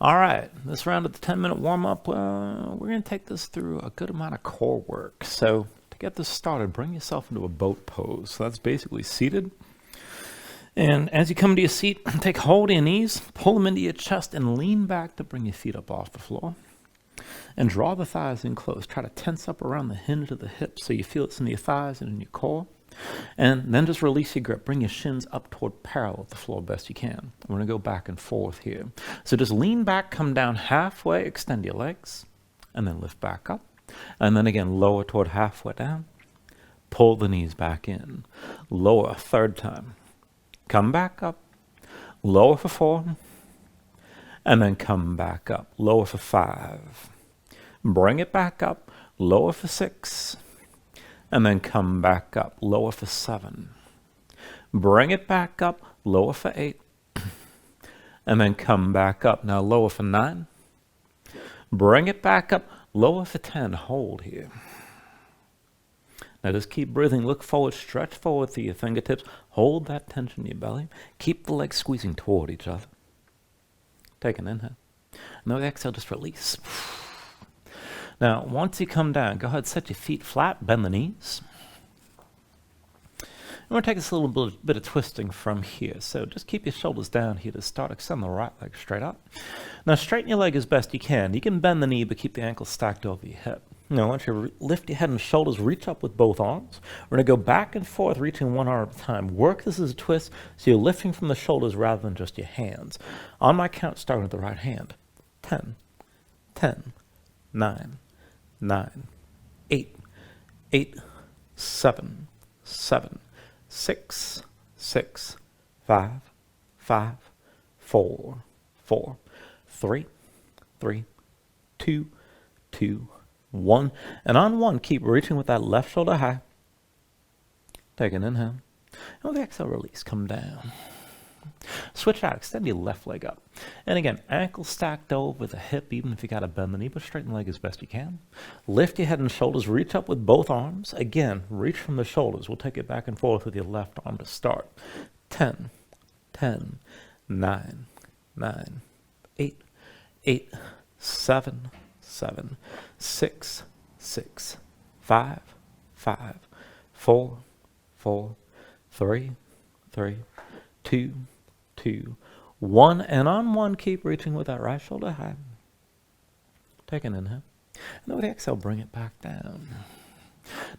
All right, this round of the 10-minute warm-up, we're going to take this through a good amount of core work. So to get this started, bring yourself into a boat pose. So that's basically seated. And as you come to your seat, take hold of your knees, pull them into your chest, and lean back to bring your feet up off the floor. And draw the thighs in close. Try to tense up around the hinge of the hips so you feel it's in your thighs and in your core. And then just release your grip. Bring your shins up toward parallel with the floor best you can. We're going to go back and forth here. So just lean back, come down halfway, extend your legs, and then lift back up. And then again, lower toward halfway down. Pull the knees back in. Lower a third time. Come back up. Lower for 4. And then come back up. Lower for 5. Bring it back up. Lower for 6. And then come back up, lower for 7. Bring it back up, lower for 8. And then come back up, now lower for 9. Bring it back up, lower for 10, hold here. Now just keep breathing, look forward, stretch forward through your fingertips, hold that tension in your belly. Keep the legs squeezing toward each other. Take an inhale. And then exhale, just release. Now, once you come down, go ahead, set your feet flat, bend the knees. And we're going to take this a little bit of twisting from here. So just keep your shoulders down here to start. Extend the right leg straight up. Now, straighten your leg as best you can. You can bend the knee, but keep the ankle stacked over your hip. Now, once you lift your head and shoulders, reach up with both arms. We're going to go back and forth, reaching one arm at a time. Work this as a twist, so you're lifting from the shoulders rather than just your hands. On my count, starting with the right hand. 10, 10, 9, 9, 8, 8, 7, 7, 6, 6, 5, 5, 4, 4, 3, 3, 2, 2, 1. And on 1, keep reaching with that left shoulder high. Take an inhale. And with the exhale, release. Come down. Switch out, extend your left leg up. And again, ankle stacked over the hip, even if you got to bend the knee, but straighten the leg as best you can. Lift your head and shoulders, reach up with both arms. Again, reach from the shoulders. We'll take it back and forth with your left arm to start. 10, 10, 9, 9, 8, 8, 7, 7, 6, 6, 5, 5, 4, 4, 3, 3, 2, 2, 1. And on 1, keep reaching with that right shoulder high. Take an inhale. And then with the exhale, bring it back down.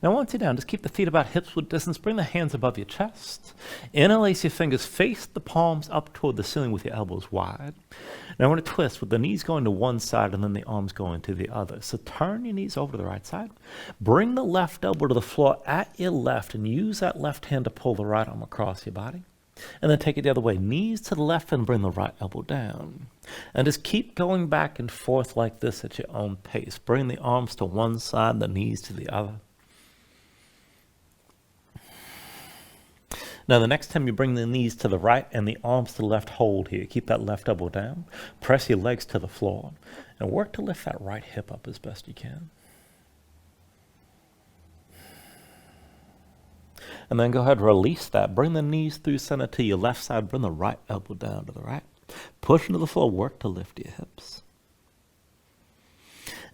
Now once you're down, just keep the feet about hips width distance. Bring the hands above your chest. Interlace your fingers. Face the palms up toward the ceiling with your elbows wide. Now we're going to twist with the knees going to one side and then the arms going to the other. So turn your knees over to the right side. Bring the left elbow to the floor at your left and use that left hand to pull the right arm across your body. And then take it the other way. Knees to the left and bring the right elbow down. And just keep going back and forth like this at your own pace. Bring the arms to one side, the knees to the other. Now the next time you bring the knees to the right and the arms to the left, hold here. Keep that left elbow down. Press your legs to the floor. And work to lift that right hip up as best you can. And then go ahead and release that. Bring the knees through center to your left side. Bring the right elbow down to the right. Push into the floor. Work to lift your hips.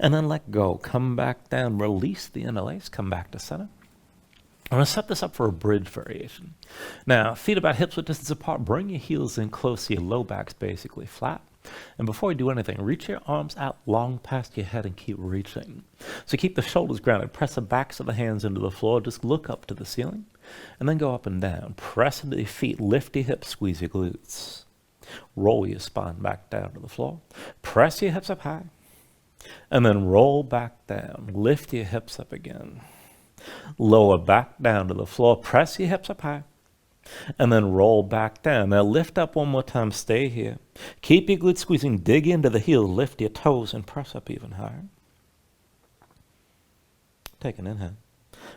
And then let go. Come back down. Release the interlace. Come back to center. I'm going to set this up for a bridge variation. Now, feet about hips width distance apart. Bring your heels in close so your low back's basically flat. And before you do anything, reach your arms out long past your head and keep reaching. So keep the shoulders grounded. Press the backs of the hands into the floor. Just look up to the ceiling. And then go up and down. Press into your feet. Lift your hips. Squeeze your glutes. Roll your spine back down to the floor. Press your hips up high. And then roll back down. Lift your hips up again. Lower back down to the floor. Press your hips up high. And then roll back down. Now lift up one more time. Stay here. Keep your glutes squeezing. Dig into the heels. Lift your toes and press up even higher. Take an inhale.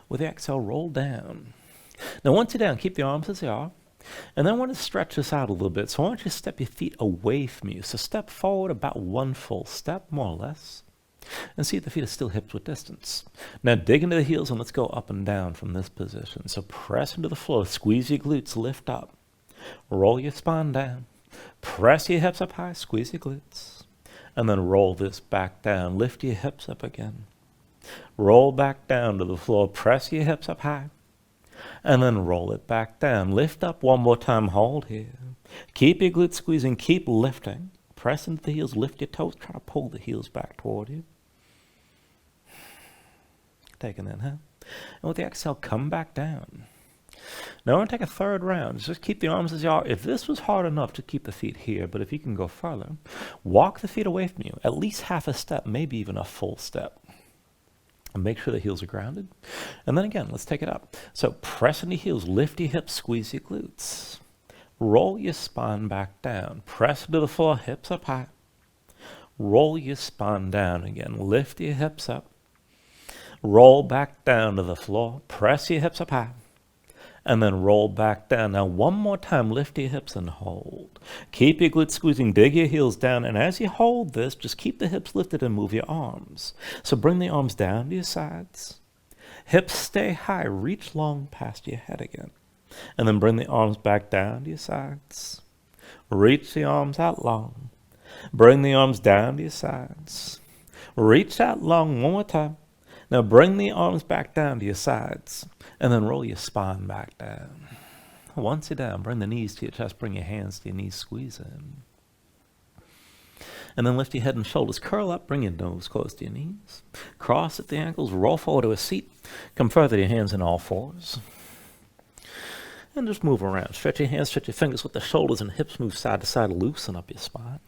With the exhale, roll down. Now once you're down, keep the arms as they are. And then I want to stretch this out a little bit. So I want you to step your feet away from you. So step forward about 1 full step, more or less. And see if the feet are still hips width distance. Now dig into the heels and let's go up and down from this position. So press into the floor. Squeeze your glutes. Lift up. Roll your spine down. Press your hips up high. Squeeze your glutes. and then roll this back down. Lift your hips up again. Roll back down to the floor. Press your hips up high, and then roll it back down. Lift up one more time. Hold here. Keep your glutes squeezing. Keep lifting. Press into the heels. Lift your toes. Try to pull the heels back toward you. Take an inhale. And with the exhale, come back down. Now we're going to take a third round. Just keep the arms as you are. If this was hard enough, to keep the feet here. But if you can go further, walk the feet away from you. At least half a step, maybe even a full step. And make sure the heels are grounded. And then again, let's take it up. So press into heels. Lift your hips. Squeeze your glutes. Roll your spine back down. Press into the floor. Hips up high. Roll your spine down again. Lift your hips up. Roll back down to the floor. Press your hips up high. And then roll back down. Now one more time, lift your hips and hold. Keep your glutes squeezing, dig your heels down, and as you hold this, just keep the hips lifted and move your arms. So bring the arms down to your sides. Hips stay high, reach long past your head again. And then bring the arms back down to your sides. Reach the arms out long. Bring the arms down to your sides. Reach out long one more time. Now bring the arms back down to your sides, and then roll your spine back down. Once you're down, bring the knees to your chest, bring your hands to your knees, squeeze in. And then lift your head and shoulders, curl up, bring your nose close to your knees. Cross at the ankles, roll forward to a seat, come further to your hands in all fours. And just move around. Stretch your hands, stretch your fingers with the shoulders and hips move side to side, loosen up your spine.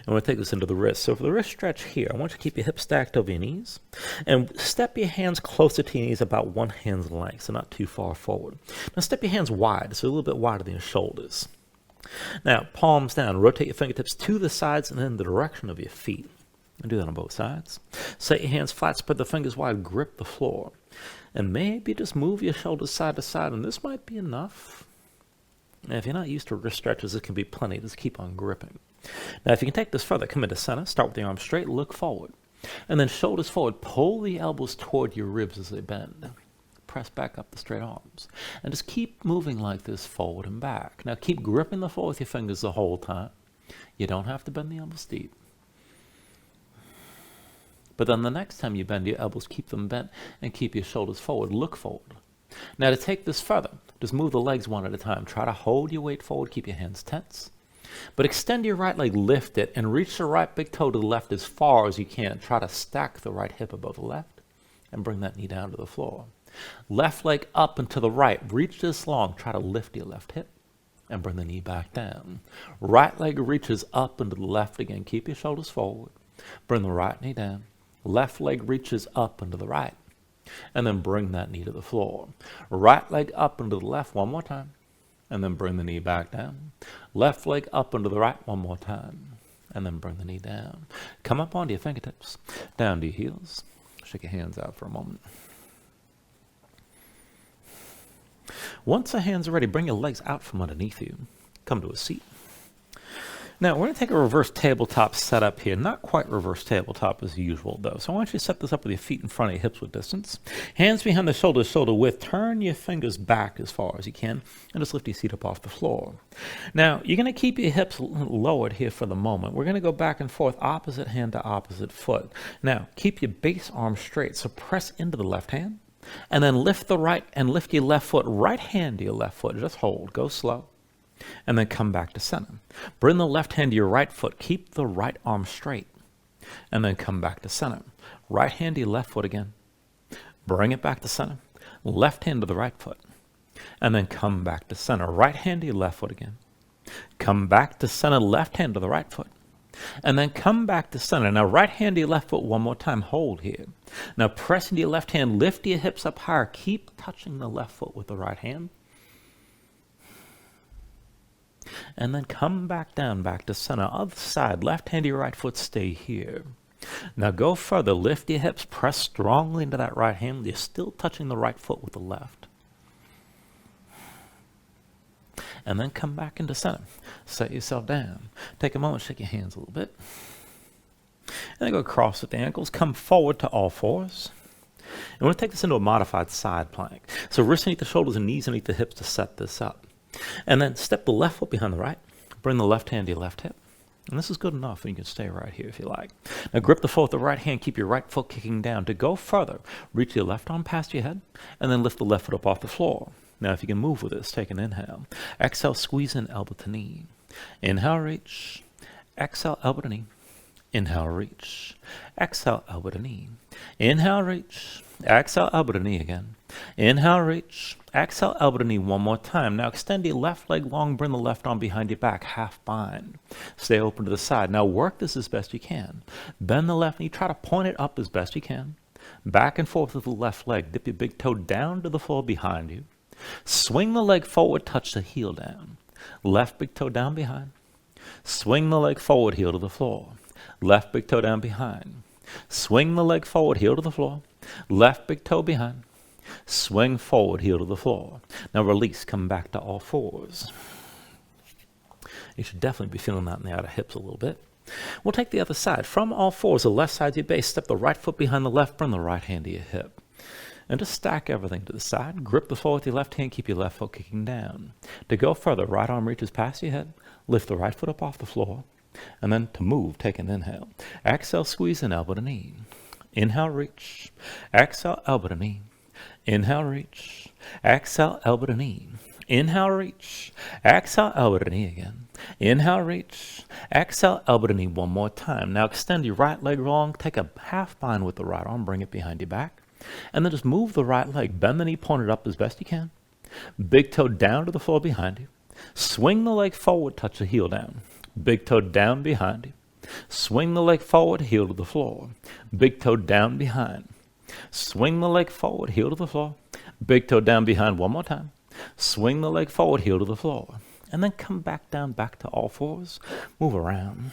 And we'll take this into the wrist. So for the wrist stretch here, I want you to keep your hips stacked over your knees and step your hands closer to your knees, about one hand's length, so not too far forward. Now step your hands wide, so a little bit wider than your shoulders. Now palms down, rotate your fingertips to the sides and in the direction of your feet. And do that on both sides. Set your hands flat, spread the fingers wide, grip the floor. And maybe just move your shoulders side to side, and this might be enough. Now if you're not used to wrist stretches, this can be plenty. Just keep on gripping. Now, if you can take this further, come into center, start with the arms straight, look forward, and then shoulders forward, pull the elbows toward your ribs as they bend. Press back up the straight arms, and just keep moving like this forward and back. Now, keep gripping the floor with your fingers the whole time. You don't have to bend the elbows deep. But then the next time you bend your elbows, keep them bent and keep your shoulders forward, look forward. Now, to take this further, just move the legs one at a time. Try to hold your weight forward, keep your hands tense. But extend your right leg, lift it, and reach the right big toe to the left as far as you can. Try to stack the right hip above the left and bring that knee down to the floor. Left leg up and to the right. Reach this long. Try to lift your left hip and bring the knee back down. Right leg reaches up and to the left again. Keep your shoulders forward. Bring the right knee down. Left leg reaches up and to the right. And then bring that knee to the floor. Right leg up and to the left one more time. And then bring the knee back down. Left leg up and to the right one more time. And then bring the knee down. Come up onto your fingertips. Down to your heels. Shake your hands out for a moment. Once the hands are ready, bring your legs out from underneath you. Come to a seat. Now, we're going to take a reverse tabletop setup here. Not quite reverse tabletop as usual, though. So I want you to set this up with your feet in front of your hips with distance. Hands behind the shoulders, shoulder width. Turn your fingers back as far as you can, and just lift your seat up off the floor. Now, you're going to keep your hips lowered here for the moment. We're going to go back and forth, opposite hand to opposite foot. Now, keep your base arm straight, so press into the left hand, and then lift the right, and lift your left foot, right hand to your left foot. Just hold. Go slow. And then come back to center. Bring the left hand to your right foot. Keep the right arm straight. And then come back to center. Right hand to your left foot again. Bring it back to center. Left hand to the right foot. And then come back to center. Right hand to your left foot again. Come back to center. Left hand to the right foot. And then come back to center. Now right hand to your left foot one more time. Hold here. Now press into your left hand. Lift your hips up higher. Keep touching the left foot with the right hand. And then come back down, back to center. Other side, left hand to your right foot, stay here. Now go further, lift your hips, press strongly into that right hand. You're still touching the right foot with the left. And then come back into center. Set yourself down. Take a moment, shake your hands a little bit. And then go across at the ankles, come forward to all fours. And we're going to take this into a modified side plank. So wrists underneath the shoulders and knees underneath the hips to set this up. And then step the left foot behind the right, Bring the left hand to your left hip. And this is good enough, and you can stay right here if you like. Now grip the floor with the right hand, keep your right foot kicking down. To go further, reach your left arm past your head, and then lift the left foot up off the floor. Now if you can move with this, take an inhale. Exhale, squeeze in, elbow to knee. Inhale, reach. Exhale, elbow to knee. Inhale, reach. Exhale, elbow to knee. Inhale, reach. Exhale, elbow to knee again. Inhale, reach. Exhale, elbow to knee one more time. Now extend your left leg long, bring the left arm behind your back, half bind. Stay open to the side. Now work this as best you can. Bend the left knee, try to point it up as best you can. Back and forth with the left leg. Dip your big toe down to the floor behind you. Swing the leg forward, touch the heel down. Left big toe down behind. Swing the leg forward, heel to the floor. Left big toe down behind. Swing the leg forward, heel to the floor. Left big toe behind. Swing forward, heel to the floor. Now release, come back to all fours. You should definitely be feeling that in the outer hips a little bit. We'll take the other side. From all fours, the left side of your base, step the right foot behind the left, bring the right hand to your hip. And just stack everything to the side. Grip the floor with your left hand, keep your left foot kicking down. To go further, right arm reaches past your head, lift the right foot up off the floor, and then to move, take an inhale. Exhale, squeeze in, elbow to knee. Inhale, reach. Exhale, elbow to knee. Inhale, reach. Exhale, elbow to knee. Inhale, reach. Exhale, elbow to knee again. Inhale, reach. Exhale, elbow to knee one more time. Now extend your right leg long. Take a half bind with the right arm. Bring it behind your back. And then just move the right leg. Bend the knee, point it up as best you can. Big toe down to the floor behind you. Swing the leg forward, touch the heel down. Big toe down behind you. Swing the leg forward, heel to the floor. Big toe down behind. Swing the leg forward, heel to the floor. Big toe down behind one more time. Swing the leg forward, heel to the floor. And then come back down, back to all fours. Move around.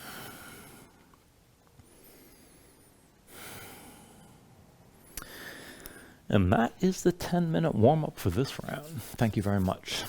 And that is the 10-minute warm-up for this round. Thank you very much.